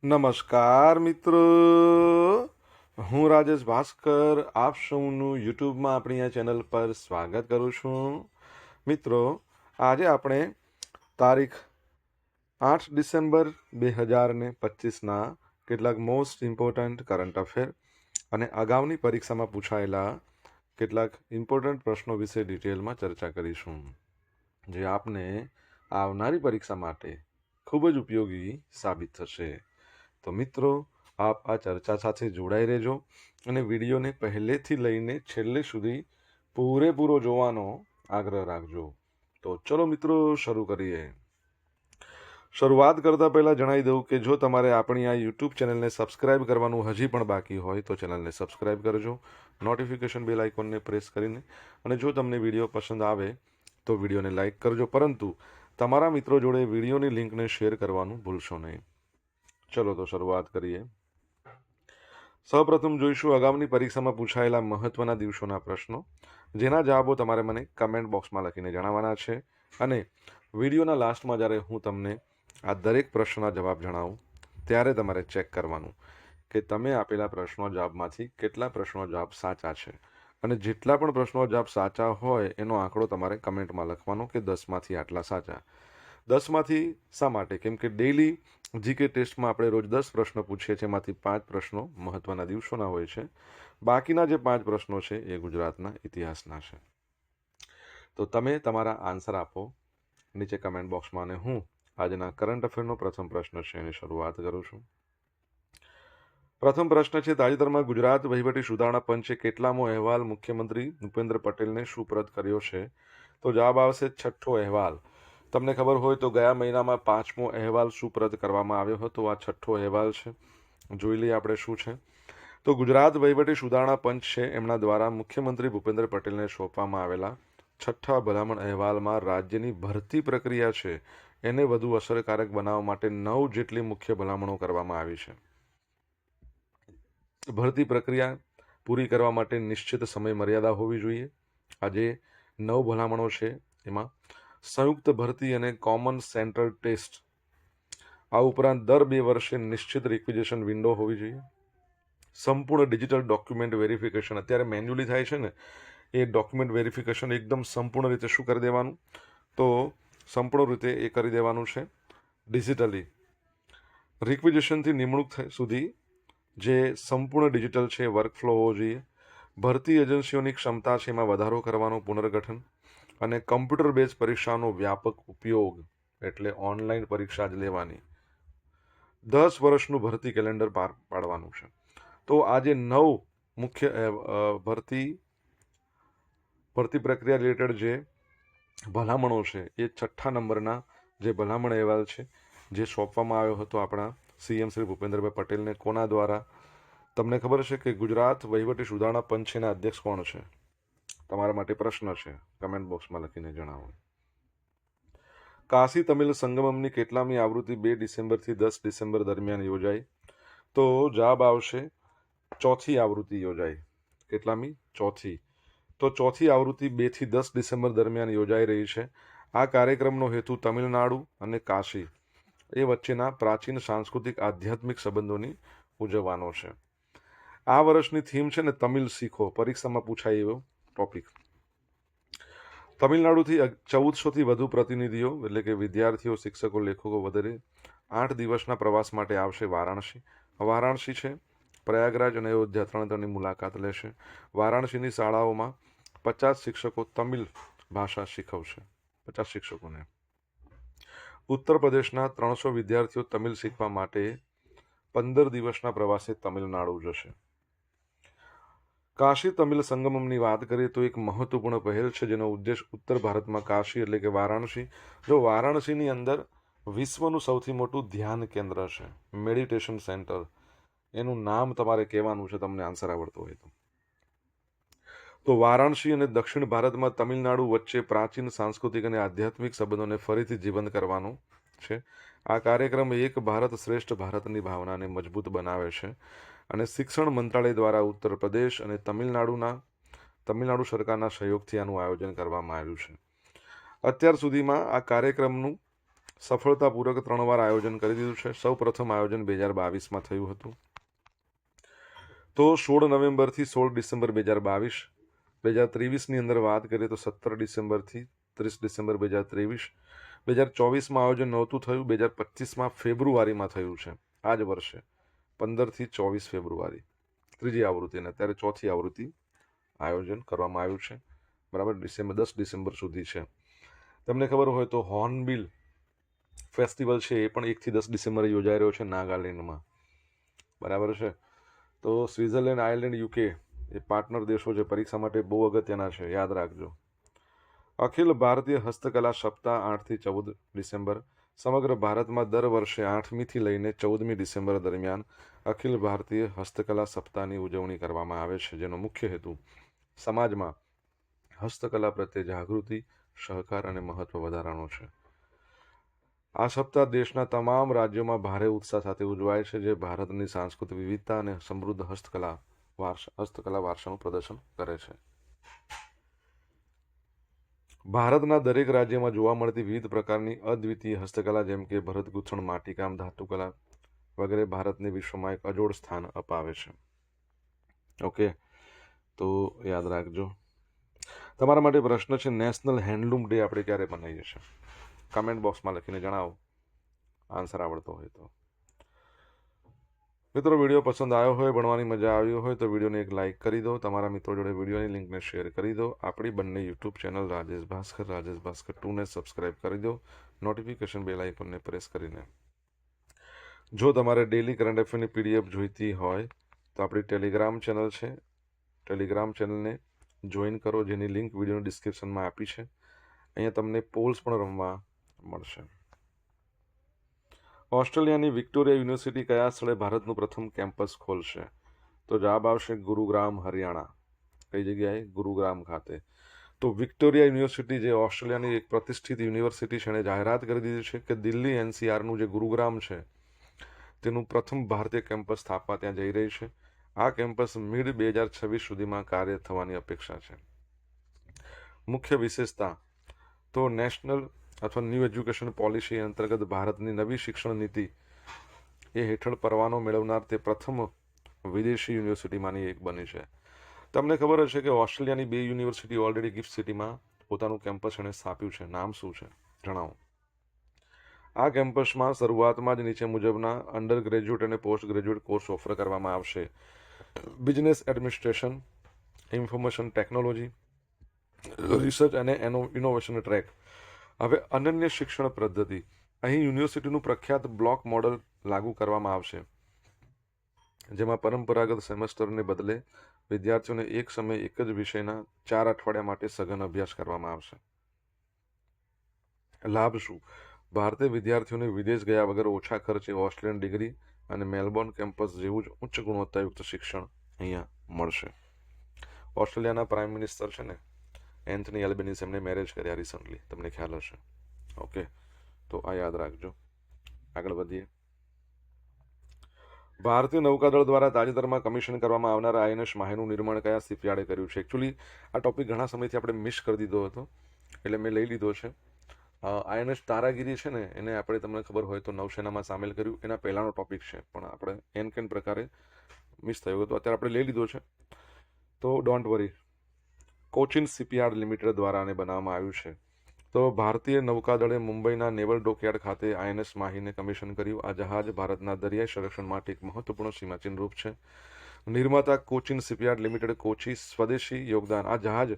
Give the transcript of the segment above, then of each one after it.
નમસ્કાર મિત્રો, હું રાજેશ ભાસ્કર આપ સૌનું યુટ્યુબમાં આપણી આ ચેનલ પર સ્વાગત કરું છું. મિત્રો, આજે આપણે તારીખ 8 ડિસેમ્બર 2025ના કેટલાક મોસ્ટ ઇમ્પોર્ટન્ટ કરંટ અફેર અને અગાઉની પરીક્ષામાં પૂછાયેલા કેટલાક ઇમ્પોર્ટન્ટ પ્રશ્નો વિશે ડિટેલમાં ચર્ચા કરીશું, જે આપને આવનારી પરીક્ષા માટે ખૂબ જ ઉપયોગી સાબિત થશે. તો મિત્રો, આપ આ ચર્ચા સાથે જોડાઈ રહેજો અને વિડીયોને પહેલેથી લઈને છેલ્લે સુધી પૂરેપૂરો જોવાનો આગ્રહ રાખજો. તો ચલો મિત્રો, શરૂ કરીએ. શરૂઆત કરતાં પહેલાં જણાવી દઉં કે જો તમારે આપણી આ યુટ્યુબ ચેનલને સબસ્ક્રાઇબ કરવાનું હજી પણ બાકી હોય તો ચેનલને સબસ્ક્રાઇબ કરજો, નોટિફિકેશન બેલ આઇકોનને પ્રેસ કરીને, અને જો તમને વિડીયો પસંદ આવે તો વિડીયોને લાઇક કરજો, પરંતુ તમારા મિત્રો જોડે વિડીયોની લિંકને શેર કરવાનું ભૂલશો નહીં. ચલો તો શરૂઆત કરીએ. સૌપ્રથમ જોઈશું અગાઉની પરીક્ષામાં પૂછાયેલા મહત્વના દિવસોના પ્રશ્નો, જેના જવાબો તમારે મને કમેન્ટ બોક્સમાં લખીને જણાવવાના છે. અને વિડીયોના લાસ્ટમાં જ્યારે હું તમને આ દરેક પ્રશ્નના જવાબ જણાવું ત્યારે તમારે ચેક કરવાનું કે તમે આપેલા પ્રશ્નો જવાબમાંથી કેટલા પ્રશ્નો જવાબ સાચા છે, અને જેટલા પણ પ્રશ્નો જવાબ સાચા હોય એનો આંકડો તમારે કમેન્ટમાં લખવાનો કે 10માંથી આટલા સાચા. 10માંથી શા માટે? કેમ કે ડેઇલી જીકે ટેસ્ટમાં આપણે રોજ 10 પ્રશ્નો પૂછીએ છીએ, એમાંથી 5 પ્રશ્નો મહત્વના દિવસોના હોય છે. બાકીના જે 5 પ્રશ્નો છે એ ગુજરાતના ઇતિહાસના છે. તો તમે તમારા આન્સર આપો નીચે કમેન્ટ બોક્સમાં, અને હું આજના કરંટ અફેરનો પ્રથમ પ્રશ્ન છે એની શરૂઆત કરું છું. પ્રથમ પ્રશ્ન છે, તાજેતરમાં ગુજરાત વહીવટી સુધારણા પંચે કેટલામો અહેવાલ મુખ્યમંત્રી ભૂપેન્દ્ર પટેલને સુપરત કર્યો છે? તો જવાબ આવશે 6ઠ્ઠો અહેવાલ. તમને ખબર હોય તો ગયા મહિનામાં 5મો અહેવાલ સુપરત કરવામાં આવ્યો હતો. આ 6ઠ્ઠો અહેવાલ છે. જોઈ લઈએ આપણે શું છે. તો ગુજરાત વહીવટી સુધારણા પંચ છે, એમના દ્વારા મુખ્યમંત્રી ભૂપેન્દ્ર પટેલને સોંપવામાં આવેલા 6ઠ્ઠા ભલામણ અહેવાલમાં રાજ્યની ભરતી પ્રક્રિયા છે એને વધુ અસરકારક બનાવવા માટે 9 જેટલી મુખ્ય ભલામણો કરવામાં આવી છે. ભરતી પ્રક્રિયા પૂરી કરવા માટે નિશ્ચિત સમય મર્યાદા હોવી જોઈએ. આ જે 9 ભલામણો છે એમાં સંયુક્ત ભરતી અને કોમન સેન્ટ્રલ ટેસ્ટ, આ ઉપરાંત દર 2 વર્ષે નિશ્ચિત રિક્વિઝિશન વિન્ડો હોવી જોઈએ. સંપૂર્ણ ડિજિટલ ડોક્યુમેન્ટ વેરિફિકેશન, અત્યારે મેન્યુઅલી થાય છે ને, એ ડોક્યુમેન્ટ વેરિફિકેશન એકદમ સંપૂર્ણ રીતે શું કરી દેવાનું, તો સંપૂર્ણ રીતે એ કરી દેવાનું છે ડિજિટલી. રિક્વિઝિશનથી નિમણૂક સુધી જે સંપૂર્ણ ડિજિટલ છે વર્કફ્લો હોવો જોઈએ. ભરતી એજન્સીઓની ક્ષમતા છે એમાં વધારો કરવાનો, પુનર્ગઠન, અને કમ્પ્યુટર બેઝ પરીક્ષાનો વ્યાપક ઉપયોગ, એટલે ઓનલાઈન પરીક્ષા જ લેવાની. 10 વર્ષનું ભરતી કેલેન્ડર પાર પાડવાનું છે. તો આ જે 9 મુખ્ય ભરતી પ્રક્રિયા રિલેટેડ જે ભલામણો છે એ 6ઠ્ઠા નંબરના જે ભલામણ અહેવાલ છે જે સોંપવામાં આવ્યો હતો આપણા સીએમ શ્રી ભૂપેન્દ્રભાઈ પટેલને. કોના દ્વારા? તમને ખબર છે કે ગુજરાત વહીવટી સુધારણા પંચના અધ્યક્ષ કોણ છે? તમારા માટે પ્રશ્ન છે, કમેન્ટ બોક્સમાં લખીને જણાવો. કાશી તમિલ સંગમમની કેટલામી આવૃત્તિ 2 ડિસેમ્બરથી 10 ડિસેમ્બર દરમિયાન યોજાઈ? તો જવાબ આવશે 4થી આવૃત્તિ યોજાઈ. કેટલામી? 4થી. તો 4થી આવૃત્તિ 2 થી 10 ડિસેમ્બર દરમિયાન યોજાઈ રહી છે. આ કાર્યક્રમનો હેતુ તમિલનાડુ અને કાશી એ વચ્ચેના પ્રાચીન સાંસ્કૃતિક આધ્યાત્મિક સંબંધોની ઉજવવાનો છે. આ વર્ષની થીમ છે ને તમિલ શીખો, પરીક્ષામાં પૂછાય એવો ટોપિક. તમિલનાડુથી 1400થી વધુ પ્રતિનિધિઓ, એટલે કે વિદ્યાર્થીઓ, શિક્ષકો, લેખકો વગેરે 8 દિવસના પ્રવાસ માટે આવશે વારાણસી. વારાણસી છે, પ્રયાગરાજ અને અયોધ્યા ત્રણની મુલાકાત લેશે. વારાણસીની શાળાઓમાં 50 શિક્ષકો તમિલ ભાષા શીખવશે, 50 શિક્ષકોને. ઉત્તર પ્રદેશના 300 વિદ્યાર્થીઓ તમિલ શીખવા માટે 15 દિવસના પ્રવાસે તમિલનાડુ જશે. કાશી તમિલ સંગમમની વાત કરીએ તો એક મહત્વપૂર્ણ પહેલ છે જેનો ઉદ્દેશ ઉત્તર ભારતમાં કાશી એટલે કે વારાણસી, જો વારાણસીની અંદર વિશ્વનું સૌથી મોટું ધ્યાન કેન્દ્ર છે, મેડિટેશન સેન્ટર, એનું નામ તમારે કહેવાનું છે તમને આન્સર આવડતો હોય તો. તો વારાણસી અને દક્ષિણ ભારતમાં તમિલનાડુ વચ્ચે પ્રાચીન સાંસ્કૃતિક અને આધ્યાત્મિક સંબંધોને ફરીથી જીવંત કરવાનો છે. આ કાર્યક્રમ એક ભારત શ્રેષ્ઠ ભારતની ભાવનાને મજબૂત બનાવે છે, અને શિક્ષણ મંત્રાલય દ્વારા ઉત્તર પ્રદેશ અને તમિલનાડુ સરકારના સહયોગથી આનું આયોજન કરવામાં આવ્યું છે. અત્યાર સુધીમાં આ કાર્યક્રમનું સફળતાપૂર્વક 3 વાર આયોજન કરી દીધું છે. સૌ પ્રથમ આયોજન 2022માં થયું હતું. તો 16 નવેમ્બરથી 16 ડિસેમ્બર 2022. 2023ની અંદર વાત કરીએ તો 17 ડિસેમ્બરથી 30 ડિસેમ્બર 2023. 2024માં આયોજન નહોતું થયું. 2025માં ફેબ્રુઆરીમાં થયું છે. આ જ વર્ષે 15થી 24 ફેબ્રુઆરી ત્રીજી આવૃત્તિ, અને અત્યારે ચોથી આવૃત્તિ આયોજન કરવામાં આવ્યું છે. બરાબર, 10 ડિસેમ્બર સુધી છે. તમને ખબર હોય તો હોર્નબિલ ફેસ્ટિવલ છે એ પણ 1થી 10 ડિસેમ્બરે યોજાઈ રહ્યો છે નાગાલેન્ડમાં. બરાબર છે. તો સ્વિટ્ઝરલેન્ડ, આયર્લેન્ડ, યુકે એ પાર્ટનર દેશો છે, પરીક્ષા માટે બહુ અગત્યના છે, યાદ રાખજો. અખિલ ભારતીય હસ્તકલા સપ્તાહ 8થી 14 ડિસેમ્બર. સમગ્ર ભારતમાં દર વર્ષે 8મીથી લઈને 14મી ડિસેમ્બર દરમિયાન અખિલ ભારતીય હસ્તકલા સપ્તાહની ઉજવણી કરવામાં આવે છે, જેનો મુખ્ય હેતુ સમાજમાં હસ્તકલા પ્રત્યે જાગૃતિ, સહકાર અને મહત્વ વધારવાનો છે. આ સપ્તાહ દેશના તમામ રાજ્યોમાં ભારે ઉત્સાહ સાથે ઉજવાય છે, જે ભારતની સાંસ્કૃતિક વિવિધતા અને સમૃદ્ધ હસ્તકલા વારસાનું પ્રદર્શન કરે છે. ભારતના દરેક રાજ્યમાં જોવા મળતી વિવિધ પ્રકારની અદ્વિતીય હસ્તકલા, જેમ કે ભરતગૂંથણ, માટીકામ, ધાતુકલા વગેરે ભારતને વિશ્વમાં એક અજોડ સ્થાન અપાવે છે. ઓકે, તો યાદ રાખજો. તમારા માટે પ્રશ્ન છે, નેશનલ હેન્ડલૂમ ડે આપણે ક્યારે મનાવીએ છીએ? કમેન્ટ બોક્સમાં લખીને જણાવો, આન્સર આવડતો હોય તો. મિત્રો, વિડીયો પસંદ આવ્યો હોય, ભણવાની મજા આવી હોય તો વિડીયોને એક લાઇક કરી દો. તમારા મિત્રો જોડે વિડીયોની લિંકને શેર કરી દો. આપણી બંને યુટ્યુબ ચેનલ રાજેશ ભાસ્કર 2ને સબસ્ક્રાઇબ કરી દો, નોટિફિકેશન બેલ આઇકોનને પ્રેસ કરીને. જો તમારે ડેલી કરંટ અફેરની PDF જોઈતી હોય તો આપણી ટેલિગ્રામ ચેનલ છે, ટેલિગ્રામ ચેનલને જોઈન કરો, જેની લિંક વિડીયોની ડિસ્ક્રિપ્શનમાં આપી છે. અહીંયા તમને પોલ્સ પણ રમવા મળશે. ઓસ્ટ્રેલિયાની વિક્ટોરિયા યુનિવર્સિટી કયા સ્થળે ભારતનું પ્રથમ કેમ્પસ ખોલશે? તો જવાબ આવશે ગુરુગ્રામ, હરિયાણા. કઈ જગ્યાએ? ગુરુગ્રામ ખાતે. તો વિક્ટોરિયા યુનિવર્સિટી, જે ઓસ્ટ્રેલિયાની એક પ્રતિષ્ઠિત યુનિવર્સિટી છે, એણે જાહેરાત કરી દીધી છે કે દિલ્હી NCRનું જે ગુરુગ્રામ છે તેનું પ્રથમ ભારતીય કેમ્પસ સ્થાપવા ત્યાં જઈ રહી છે. આ કેમ્પસ મિડ 2026 સુધીમાં કાર્ય થવાની અપેક્ષા છે. મુખ્ય વિશેષતા તો નેશનલ અથવા ન્યૂ એજ્યુકેશન પોલિસી અંતર્ગત ભારતની નવી શિક્ષણ નીતિ એ હેઠળ પરવાનો મેળવનાર તે પ્રથમ વિદેશી યુનિવર્સિટીમાંની એક બની છે. તમને ખબર હશે કે ઓસ્ટ્રેલિયાની 2 યુનિવર્સિટી ઓલરેડી ગિફ્ટ સિટીમાં પોતાનું કેમ્પસ એણે સ્થાપ્યું છે. નામ શું છે જણાવો. આ કેમ્પસમાં શરૂઆતમાં જ નીચે મુજબના અંડર ગ્રેજ્યુએટ અને પોસ્ટ ગ્રેજ્યુએટ કોર્સ ઓફર કરવામાં આવશે: business administration, information technology, research અને ઇનોવેશન ટ્રેક. હવે અનન્ય શિક્ષણ પદ્ધતિ. અહીં યુનિવર્સિટીનું પ્રખ્યાત બ્લોક મોડલ લાગુ કરવામાં આવશે, જેમાં પરંપરાગત સેમેસ્ટરને બદલે વિદ્યાર્થીઓને એક સમયે એક જ વિષયના 4 અઠવાડિયા માટે સઘન અભ્યાસ કરવામાં આવશે. લાભ શું? ભારતીય વિદ્યાર્થીઓને વિદેશ ગયા વગર ઓછા ખર્ચે ઓસ્ટ્રેલિયન ડિગ્રી અને મેલબોર્ન કેમ્પસ જેવું જ ઉચ્ચ ગુણવત્તાયુક્ત શિક્ષણ અહીંયા મળશે. ઓસ્ટ્રેલિયાના પ્રાઇમ મિનિસ્ટર છે ને, એન્થની એલ્બેનીઝ, એમને મેરેજ કર્યા રિસન્ટલી, તમને ખ્યાલ હશે. ઓકે, તો આ યાદ રાખજો. આગળ વધીએ. ભારતીય નૌકાદળ દ્વારા તાજેતરમાં કમિશન કરવામાં આવનાર INS માહીનું નિર્માણ કયા શિપયાર્ડે કર્યું છે? એકચ્યુઅલી આ ટોપિક ઘણા સમયથી આપણે મિસ કરી દીધો હતો, એટલે મેં લઈ લીધો છે. INS તારાગીરી છે ને, એને આપણે, તમને ખબર હોય તો, નૌસેનામાં સામેલ કર્યું. એના પહેલાંનો ટોપિક છે, પણ આપણે કેન પ્રકારે મિસ થયો હતો. અત્યારે આપણે લઈ લીધો છે, તો don't worry. Cochin shipyard limited દ્વારા આને બનાવવામાં આવ્યું છે. તો ભારતીય નૌકાદળે મુંબઈના નેવલ ડોકયાર્ડ ખાતે INS માહીને કમિશન કર્યું. આ જહાજ ભારતના દરિયાઈ સંરક્ષણ માટે એક મહત્વપૂર્ણ સીમાચિહ્ન રૂપ છે. નિર્માતા કોચિન શિપયાર્ડ લિમિટેડ, કોચી. સ્વદેશી યોગદાન. આ જહાજ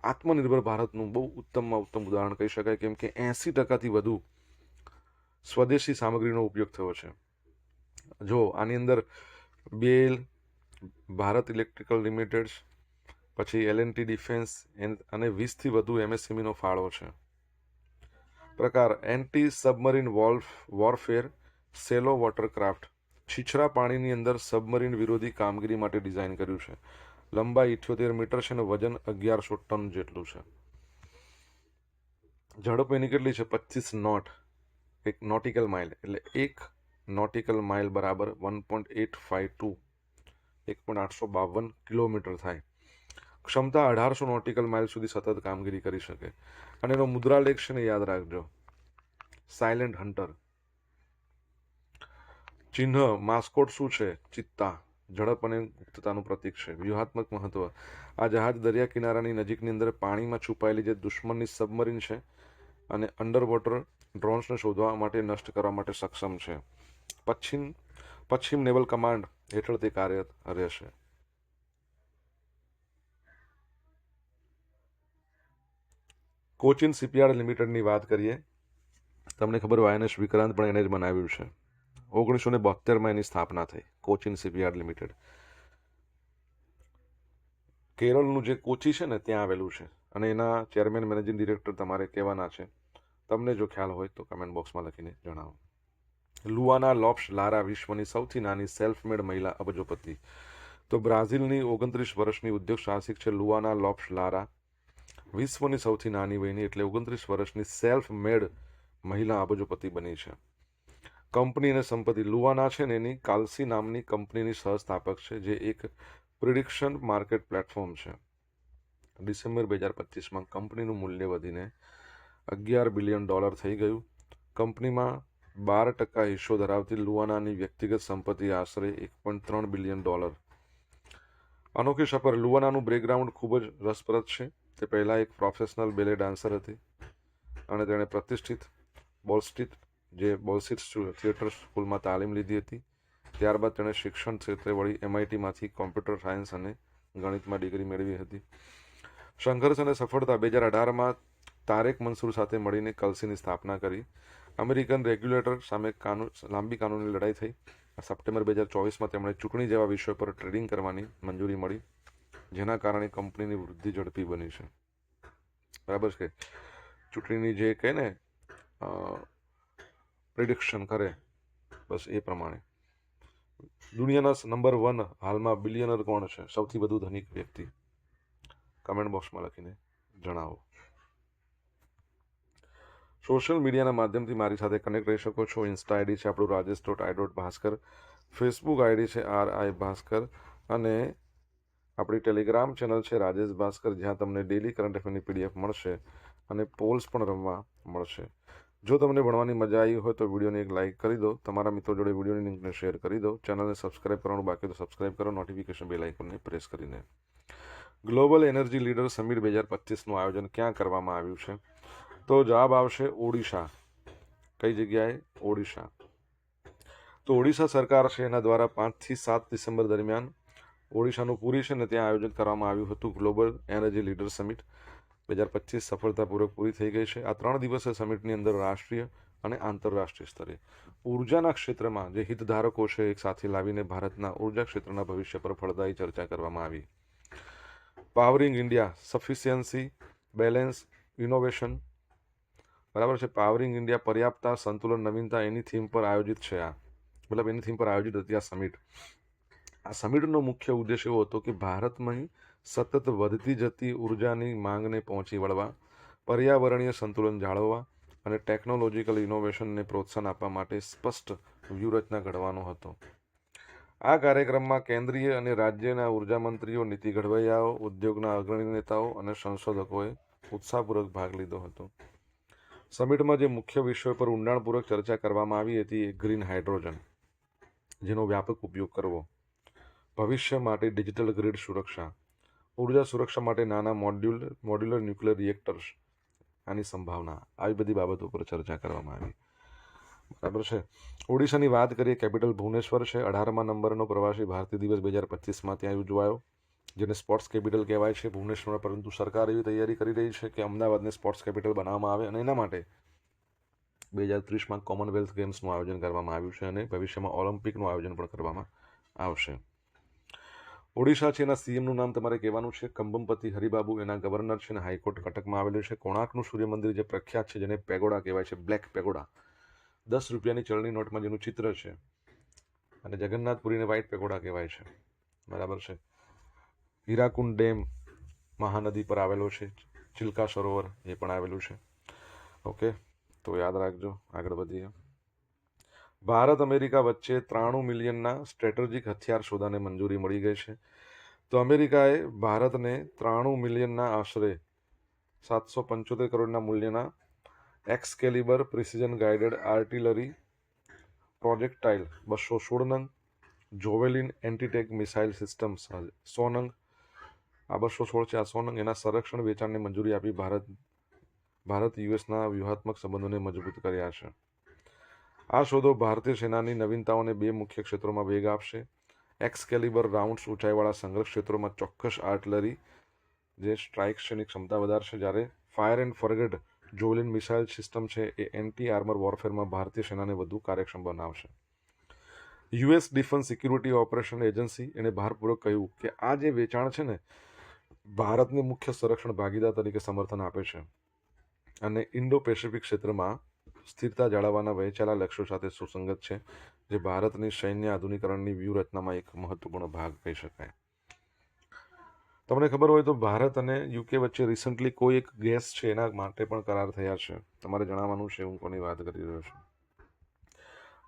આત્મનિર્ભર ભારતનું બહુ ઉત્તમમાં ઉત્તમ ઉદાહરણ કહી શકાય, કેમ કે 80%થી વધુ સ્વદેશી સામગ્રીનો ઉપયોગ થયો છે. જો આની અંદર BEL, ભારત ઇલેક્ટ્રિકલ લિમિટેડ, પછી L&T ડિફેન્સ અને 20થી વધુ MSMEનો ફાળો છે. પ્રકાર: એન્ટી સબમરીન વોરફેર, સેલો વોટરક્રાફ્ટ. છીછરા પાણીની અંદર સબમરીન વિરોધી કામગીરી માટે ડિઝાઇન કર્યું છે. લંબાઈ 78 મીટર છે અને વજન 1100 ટન જેટલું છે. ઝડપ એની કેટલી છે? 25 નોટ. એક નોટિકલ માઇલ એટલે 1 નોટિકલ માઇલ બરાબર 1.852 1.852 કિલોમીટર થાય. ક્ષમતા 1800 નોટિકલ માઇલ સુધી સતત કામગીરી કરી શકે. અને એનો મુદ્રાલેખ છે ને, યાદ રાખજો, સાયલેન્ટ હન્ટર. ચિહ્ન માસ્કોટ શું છે? ચિત્તા. ઝડપ અને ગુપ્તતાનું પ્રતીક છે. વ્યૂહાત્મક મહત્વ, આ જહાજ દરિયા કિનારાની નજીકની અંદર પાણીમાં છુપાયેલી જે દુશ્મનની સબમરીન છે અને અંડર વોટર ડ્રોન્સને શોધવા માટે નષ્ટ કરવા માટે સક્ષમ છે. પશ્ચિમ નેવલ કમાન્ડ હેઠળ તે કાર્યરત રહેશે. કોચિન શિપયાર્ડ લિમિટેડની વાત કરીએ. તમને ખબર હોય INS વિક્રાંત પણ એને જ બનાવ્યું છે. 1972માં એની સ્થાપના થઈ. કોચિન શિપયાર્ડ લિમિટેડ કેરળનું જે કોચી છે ને ત્યાં આવેલું છે અને એના ચેરમેન મેનેજિંગ ડિરેક્ટર તમારે કહેવાના છે. તમને જો ખ્યાલ હોય તો કમેન્ટ બોક્સમાં લખીને જણાવો. લુઆના લોપ્સ લારા વિશ્વની સૌથી નાની સેલ્ફ મેડ મહિલા અબજોપતિ. તો બ્રાઝિલની 29 વર્ષની ઉદ્યોગ સાહસિક છે લુઆના લોપ્સ લારા. વિશ્વની સૌથી નાની વયની એટલે 29 વર્ષની સેલ્ફ મેડ મહિલા અબજોપતિ બની છે. કંપની અને સંપત્તિ લુઆના છે ને એની કાલ્સી નામની કંપનીની સહસ્થાપક છે જે એક પ્રિડિક્શન માર્કેટ પ્લેટફોર્મ છે. ડિસેમ્બર 2025માં કંપનીનું મૂલ્ય વધીને $11 બિલિયન થઈ ગયું. કંપનીમાં 12% હિસ્સો ધરાવતી લુઆનાની વ્યક્તિગત સંપત્તિ આશરે $1.3 બિલિયન. અનોખી સફર. લુઆનાનું બેકગ્રાઉન્ડ ખૂબ જ રસપ્રદ છે. તે પહેલાં એક પ્રોફેશનલ બેલે ડાન્સર હતી અને તેણે પ્રતિષ્ઠિત બોલસ્ટિટ થિયેટર સ્કૂલમાં તાલીમ લીધી હતી. ત્યારબાદ તેણે શિક્ષણ ક્ષેત્રે વળી MITમાંથી કોમ્પ્યુટર સાયન્સ અને ગણિતમાં ડિગ્રી મેળવી હતી. સંઘર્ષ અને સફળતા. 2018માં તારેક મંસૂર સાથે મળીને કલ્સીની સ્થાપના કરી. અમેરિકન રેગ્યુલેટર સામે લાંબી કાનૂની લડાઈ થઈ. સપ્ટેમ્બર 2024માં તેમણે ચૂંટણી જેવા વિષયો પર ટ્રેડિંગ કરવાની મંજૂરી મળી, જેના કારણે કંપનીની વૃદ્ધિ ઝડપી બની છે. બરાબર છે. ચૂંટણીની જે કહે ને પ્રિડિક્શન કરે, બસ એ પ્રમાણે. દુનિયાના નંબર 1 હાલમાં બિલિયનર કોણ છે? સૌથી વધુ ધનિક વ્યક્તિ? કમેન્ટ બોક્સમાં લખીને જણાવો. સોશિયલ મીડિયાના માધ્યમથી મારી સાથે કનેક્ટ રહી શકો છો. ઇન્સ્ટા આઈડી છે આપણું rajesh.i.bhaskar, ફેસબુક આઈડી છે RI ભાસ્કર અને આપણી ટેલિગ્રામ ચેનલ છે રાજેશ ભાસ્કર, જ્યાં તમને ડેલી કરંટ અફેરની PDF મળશે અને પોલ્સ પણ રમવા મળશે. જો તમને ભણવાની મજા આવી હોય તો વિડીયોને એક લાઇક કરી દો. તમારા મિત્રો જોડે વિડીયોની લિંકને શેર કરી દો. ચેનલને સબસ્ક્રાઇબ કરવાનું બાકી તો સબસ્ક્રાઇબ કરો, નોટિફિકેશન બેલ આઇકોનને પ્રેસ કરીને. ગ્લોબલ એનર્જી લીડર સમિટ 2025નું આયોજન ક્યાં કરવામાં આવ્યું છે? તો જવાબ આવશે ઓડિશા. કઈ જગ્યાએ? ઓડિશા. તો ઓડિશા સરકાર છે એના દ્વારા 5 થી 7 ડિસેમ્બર દરમિયાન ઓડિશાનું પુરી છે ને ત્યાં આયોજન કરવામાં આવ્યું હતું ગ્લોબલ એનર્જી લીડર સમિટ 2025 સફળતાપૂર્વક પૂરી થઈ ગઈ છે. આ 3 દિવસીય સમિટની અંદર રાષ્ટ્રીય અને આંતરરાષ્ટ્રીય સ્તરે ઉર્જાના ક્ષેત્રમાં જે હિતધારકો છે એક સાથે લાવીને ભારતના ઉર્જા ક્ષેત્રના ભવિષ્ય પર ફળદાયી ચર્ચા કરવામાં આવી. Powering India, sufficiency, balance, innovation. બરાબર છે. પાવરિંગ ઇન્ડિયા, પર્યાપ્તતા, સંતુલન, નવીનતા, એની થીમ પર આયોજિત છે. એની થીમ પર આયોજિત હતી આ સમિટ. આ સમિટનો મુખ્ય ઉદ્દેશ એવો હતો કે ભારતમાં સતત વધતી જતી ઉર્જાની માંગને પહોંચી વળવા, પર્યાવરણીય સંતુલન જાળવવા અને ટેકનોલોજીકલ ઇનોવેશનને પ્રોત્સાહન આપવા માટે સ્પષ્ટ વ્યૂહરચના ઘડવાનો હતો. આ કાર્યક્રમમાં કેન્દ્રીય અને રાજ્યના ઉર્જા મંત્રીઓ, નીતિ ઘડવૈયાઓ, ઉદ્યોગના અગ્રણી નેતાઓ અને સંશોધકોએ ઉત્સાહપૂર્વક ભાગ લીધો હતો. સમિટમાં જે મુખ્ય વિષયો પર ઊંડાણપૂર્વક ચર્ચા કરવામાં આવી હતી એ ગ્રીન હાઇડ્રોજન, જેનો વ્યાપક ઉપયોગ કરવો, ભવિષ્ય માટે ડિજિટલ ગ્રીડ સુરક્ષા, ઉર્જા સુરક્ષા માટે નાના મોડ્યુલર ન્યુક્લિયર રિએક્ટર્સ, આની સંભાવના, આવી બધી બાબતો પર ચર્ચા કરવામાં આવી. બરાબર છે. ઓડિશાની વાત કરીએ, કેપિટલ ભુવનેશ્વર છે. 18મા નંબરનો પ્રવાસી ભારતીય દિવસ 2025માં ત્યાં ઉજવાયો, જેને સ્પોર્ટ્સ કેપિટલ કહેવાય છે ભુવનેશ્વરમાં. પરંતુ સરકાર એવી તૈયારી કરી રહી છે કે અમદાવાદને સ્પોર્ટ્સ કેપિટલ બનાવવામાં આવે અને એના માટે 2030માં કોમનવેલ્થ ગેમ્સનું આયોજન કરવામાં આવ્યું છે અને ભવિષ્યમાં ઓલિમ્પિકનું આયોજન પણ કરવામાં આવશે. ઓડિશા છે, એના CMનું નામ તમારે કહેવાનું છે કંબમપતિ હરિબાબુ. એના ગવર્નર છે અને હાઈકોર્ટ કટકમાં આવેલું છે. કોણાર્કનું સૂર્ય મંદિર જે પ્રખ્યાત છે, જેને પેગોડા કહેવાય છે, બ્લેક પેગોડા, 10 રૂપિયાની ચલણી નોટમાં જેનું ચિત્ર છે, અને જગન્નાથપુરીને વ્હાઇટ પેગોડા કહેવાય છે. બરાબર છે. હીરાકુંડ ડેમ મહાનદી પર આવેલો છે. ચિલ્કા સરોવર એ પણ આવેલું છે. ઓકે, તો યાદ રાખજો. આગળ વધીએ. ભારત અમેરિકા વચ્ચે 93 મિલિયનના સ્ટ્રેટેજિક હથિયાર સોદાને મંજૂરી મળી ગઈ છે. તો અમેરિકાએ ભારતને 93 મિલિયનના આશરે 775 કરોડના મૂલ્યના એક્સકેલિબર પ્રિસિઝન ગાઇડેડ આર્ટિલરી પ્રોજેક્ટાઇલ 216 નંગ, જોવેલિન એન્ટીટેક મિસાઇલ સિસ્ટમ્સ 100 નંગ. આ 216 છે, આ 100 નંગ. એના સંરક્ષણ વેચાણને મંજૂરી આપી ભારત યુએસના વ્યૂહાત્મક સંબંધોને મજબૂત કર્યા છે. આ શોધો ભારતીય સેનાની નવીનતાઓને 2 મુખ્ય ક્ષેત્રોમાં વેગ આપશે. એક્સકેલિબર રાઉન્ડ્સ ઊંચાઈવાળા સંઘર્ષ ક્ષેત્રોમાં ચોક્કસ આર્ટિલરી જે સ્ટ્રાઇક શ્રેણી ક્ષમતા વધારશે, જ્યારે fire and forget javelin missile system છે એ એન્ટી આર્મર વોરફેરમાં ભારતીય સેનાને વધુ કાર્યક્ષમ બનાવશે. US defence security operation agency એણે ભારપૂર્વક કહ્યું કે આ જે વેચાણ છે ને ભારતને મુખ્ય સંરક્ષણ ભાગીદાર તરીકે સમર્થન આપે છે અને ઇન્ડો પેસિફિક ક્ષેત્રમાં સ્થિરતા જાળવવાના વહેંચાયેલા લક્ષ્યો સાથે સુસંગત છે, જે ભારતની સૈન્ય આધુનિકરણની વ્યૂહરચનામાં એક મહત્વપૂર્ણ ભાગ કહી શકાય. તમને ખબર હોય તો ભારત અને યુકે વચ્ચે રિસન્ટલી કોઈ એક ગેસ છે એના માટે પણ કરાર થયા છે. તમારે જણાવવાનું છે હું કોની વાત કરી રહ્યો છું.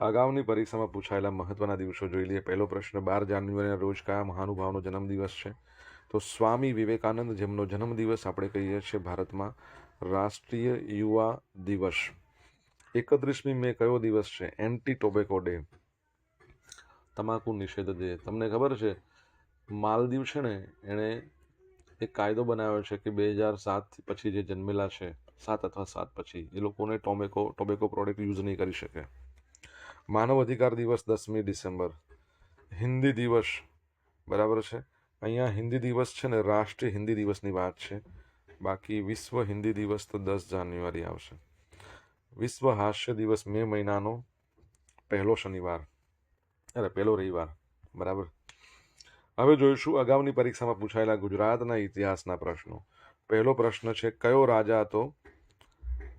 અગાઉની પરીક્ષામાં પૂછાયેલા મહત્વના દિવસો જોઈ લઈએ. પહેલો પ્રશ્ન, 12 જાન્યુઆરીના રોજ કયા મહાનુભાવનો જન્મદિવસ છે? તો સ્વામી વિવેકાનંદ, જેમનો જન્મદિવસ આપણે કહીએ છીએ ભારતમાં રાષ્ટ્રીય યુવા દિવસ. 31મી મે કયો દિવસ છે? એન્ટી ટોબેકો ડે, તમાકુ નિષેધ ડે. તમને ખબર છે માલદીવ છે ને એણે એક કાયદો બનાવ્યો છે કે 2007 પછી જે જન્મેલા છે 7 અથવા 7 પછી એ લોકોને ટોબેકો પ્રોડક્ટ યુઝ નહીં કરી શકે. માનવ અધિકાર દિવસ 10મી ડિસેમ્બર. હિન્દી દિવસ, બરાબર છે. અહીંયા હિન્દી દિવસ છે ને રાષ્ટ્રીય હિન્દી દિવસની વાત છે, બાકી વિશ્વ હિન્દી દિવસ તો 10 જાન્યુઆરી આવશે. વિશ્વ હાસ્ય દિવસ મે મહિનાનો પહેલો રવિવાર, બરાબર. હવે જોઈશું અગાઉની પરીક્ષામાં પૂછાયેલા ગુજરાતના ઇતિહાસના પ્રશ્નો. પહેલો પ્રશ્ન છે,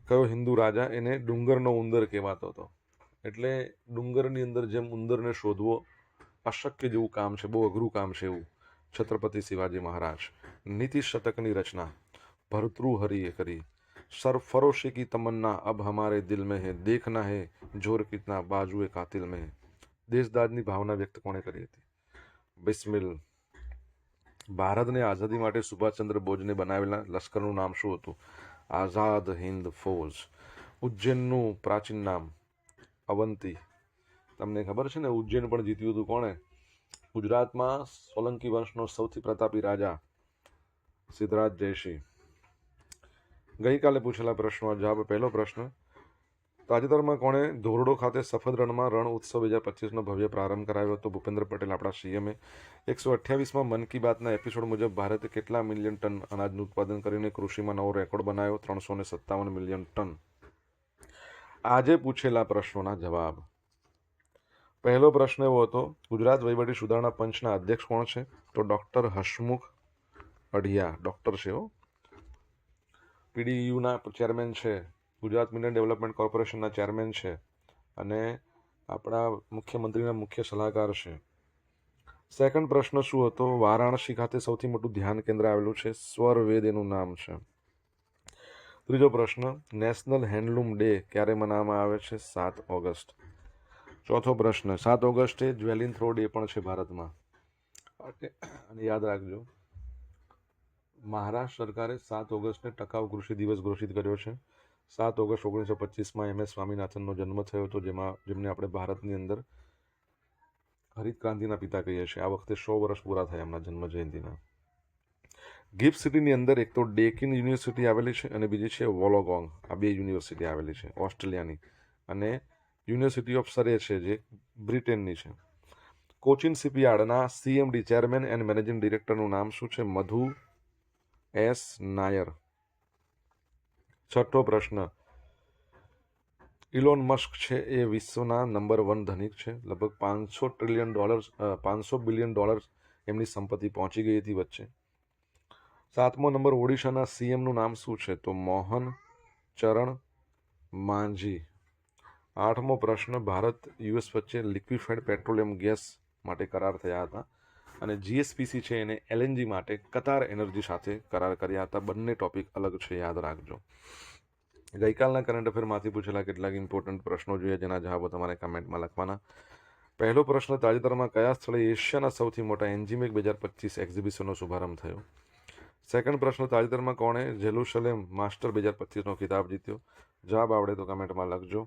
કયો હિન્દુ રાજા એને ડુંગરનો ઉંદર કહેવાતો હતો? એટલે ડુંગરની અંદર જેમ ઉંદરને શોધવો અશક્ય જેવું કામ છે, બહુ અઘરું કામ છે એવું છત્રપતિ શિવાજી મહારાજ. નીતિ શતકની રચના ભર્તૃહરિએ કરી. સરફરોશી કી તમન્ના અબ હમારે દિલ में है, देखना है जोर कितना बाजुए कातिल में है. દેશદાદની ભાવના વ્યક્ત કોણે કરી હતી? બિસ્મિલ. ભારતને આઝાદી માટે સુભાષચંદ્ર બોઝને બનાવેલા લશ્કરનું નામ શું હતું? આઝાદ હિન્દ ફૌજ. ઉજ્જૈનનું પ્રાચીન નામ અવંતી. તમને ખબર છે ને ઉજ્જૈન પણ જીત્યું હતું કોણે? ગુજરાતમાં સોલંકી વંશનો સૌથી પ્રતાપી રાજા સિદ્ધરાજ જયસિંહ. ગઈકાલે પૂછેલા પ્રશ્નો જવાબ. પહેલો પ્રશ્ન, તાજેતરમાં કોણે ધોરડો ખાતે સફેદ રણમાં રણ ઉત્સવ 2025નો ભવ્ય પ્રારંભ કરાવ્યો હતો? ભૂપેન્દ્ર પટેલ, આપણા સીએમએ. 128માં મન કી બાતના એપિસોડ મુજબ ભારતે કેટલા મિલિયન ટન અનાજનું ઉત્પાદન કરીને કૃષિમાં નવો રેકોર્ડ બનાવ્યો? 357 મિલિયન ટન. આજે પૂછેલા પ્રશ્નોના જવાબ. પહેલો પ્રશ્ન એવો હતો, ગુજરાત વહીવટી સુધારણા પંચના અધ્યક્ષ કોણ છે? તો ડૉક્ટર હસમુખ અઢિયા, ડૉક્ટર છે હો. પીડીયુના ચેરમેન છે, ગુજરાત મિનરલ ડેવલપમેન્ટ કોર્પોરેશનના ચેરમેન છે અને આપણા મુખ્યમંત્રીના મુખ્ય સલાહકાર છે. સેકન્ડ પ્રશ્ન શું હતો? વારાણસી ખાતે સૌથી મોટું ધ્યાન કેન્દ્ર આવેલું છે, સ્વરવેદ એનું નામ છે. ત્રીજો પ્રશ્ન, નેશનલ હેન્ડલૂમ ડે ક્યારે મનાવવામાં આવે છે? 7 ઓગસ્ટ. ચોથો પ્રશ્ન, 7 ઓગસ્ટે જ્વેલિન થ્રો ડે પણ છે ભારતમાં. અને યાદ રાખજો, મહારાષ્ટ્ર સરકારે 7 ઓગસ્ટને ટકાઉ કૃષિ દિવસ ઘોષિત કર્યો છે. 7 ઓગસ્ટ 1925માં MS સ્વામીનાથનનો જન્મ થયો હતો, જેમને આપણે ભારતની અંદર હરિત ક્રાંતિના પિતા કહીએ છીએ. આ વખતે 100 વર્ષ પૂરા થયા એમના જન્મ જયંતિના. ગિફ્ટ સિટીની અંદર એક તો ડેકિન યુનિવર્સિટી આવેલી છે અને બીજી છે વોલોગોંગ. આ 2 યુનિવર્સિટી આવેલી છે ઓસ્ટ્રેલિયાની. અને યુનિવર્સિટી ઓફ સરે છે જે બ્રિટનની છે. કોચિન શિપયાર્ડના CMD ચેરમેન એન્ડ મેનેજિંગ ડિરેક્ટરનું નામ શું છે? મધુ S. નાયર. છઠ્ઠો પ્રશ્ન, ઇલોન મસ્ક છે એ વિશ્વના નંબર 1 ધનિક છે. લગભગ $500 બિલિયન એમની સંપત્તિ પહોંચી ગઈ હતી વચ્ચે. 7મો નંબર, ઓડિશાના CMનું નામ શું છે? તો મોહન ચરણ માંઝી. 8મો પ્રશ્ન, ભારત US વચ્ચે લિક્વિફાઈડ પેટ્રોલિયમ ગેસ માટે કરાર થયા હતા અને GSPC છે એને LNG માટે કતાર એનર્જી સાથે કરાર કર્યા હતા. બંને ટોપિક અલગ છે, યાદ રાખજો. ગઈકાલના કરંટ અફેરમાંથી પૂછેલા કેટલાક ઇમ્પોર્ટન્ટ પ્રશ્નો જોઈએ જેના જવાબો તમારે કમેન્ટમાં લખવાના. પહેલો પ્રશ્ન, તાજેતરમાં કયા સ્થળે એશિયાના સૌથી મોટા એન્જીમેક 2025 એક્ઝિબિશનનો શુભારંભ થયો? સેકન્ડ પ્રશ્ન, તાજેતરમાં કોણે જેરુસલેમ માસ્ટર 2025નો ખિતાબ જીત્યો? જવાબ આવડે તો કમેન્ટમાં લખજો.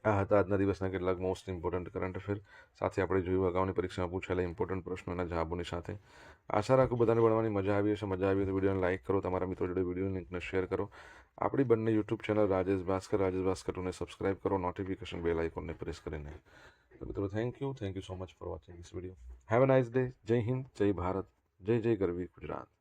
આ હતા આજના દિવસના કેટલાક મોસ્ટ ઇમ્પોર્ટન્ટ કરંટ અફેર. સાથે આપણે જોયું અગાઉની પરીક્ષામાં પૂછાયેલા ઇમ્પોર્ટન્ટ પ્રશ્નોના જવાબોની સાથે. આશા રાખું બધાને ભણવાની મજા આવી હશે. મજા આવી હોય તો વિડીયોને લાઇક કરો, તમારા મિત્રો જોડે વિડીયો લિંકને શેર કરો. આપણી બંને યુટ્યુબ ચેનલ રાજેશ ભાસ્કર 2ને સબસ્ક્રાઇબ કરો, નોટિફિકેશન બેલ આઇકોનને પ્રેસ કરીને. તો મિત્રો thank you so much for watching this video. Have a nice day. Jai Hind, જય ભારત, જય જય ગરવી ગુજરાત.